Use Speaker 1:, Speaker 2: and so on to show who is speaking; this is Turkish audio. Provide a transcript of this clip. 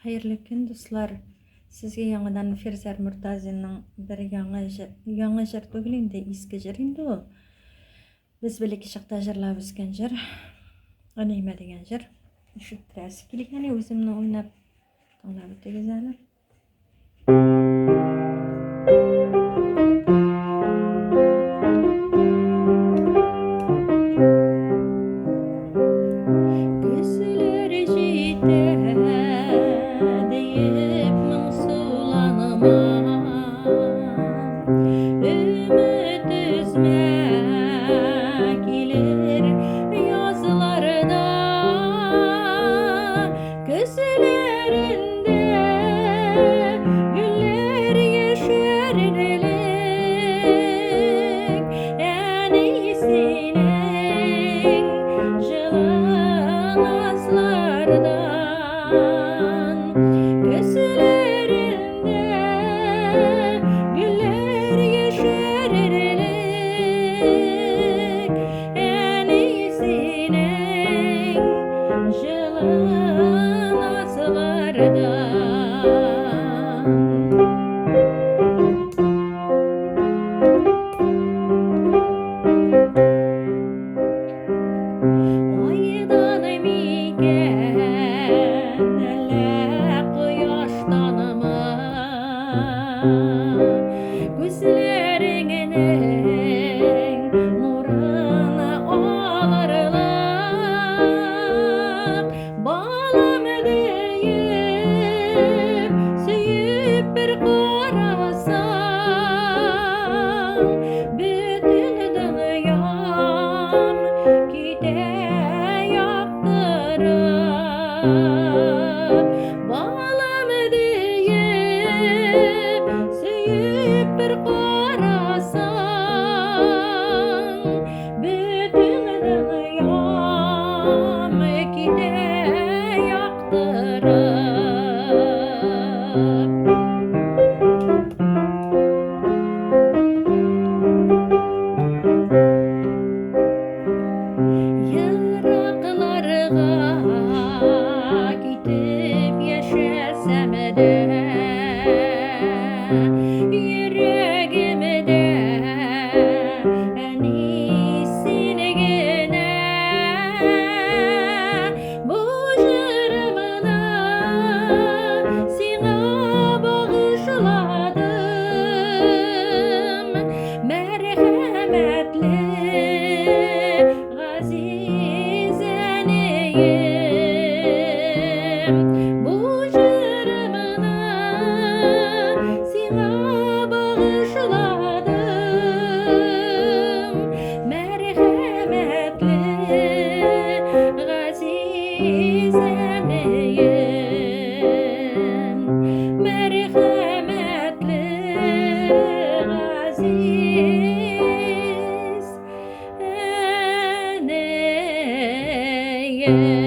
Speaker 1: Hayırlı gün dostlar. Sizge yanıdan Firzar Murtazina'nın bir yanı jır tugilinde iski jır indi o. Biz bileki şakta jırlap üsken jır. Aниемә деген jır. Şu tersi kilik hani özümle oynap tanlap ötegizanım. Kızlar jitэ diep monsulanma ümit üzmek iler yazlarda gözlerinde güller yeşerlik en iyisinin жылы nazlardan gözlerinde güller yeşerlik en iyisinin жылы nazlardan. Aydan emiken elle koyaştanıma gözlerinin nuruna alırlar balım deyip süyüp bir karasam bütün dünyam gider yaktırıp balım deyip süyüp bir karasam bütün dünyam gider yaktırıp. Yıraklarga gidip yaşasam da yüreğimde en iyisini gene bu jırımla sana bağışladım merhametli aziz Aниемә bu jırımla sana bağışladım merhametli aziz Aниемә merhametli aziz Aниемә.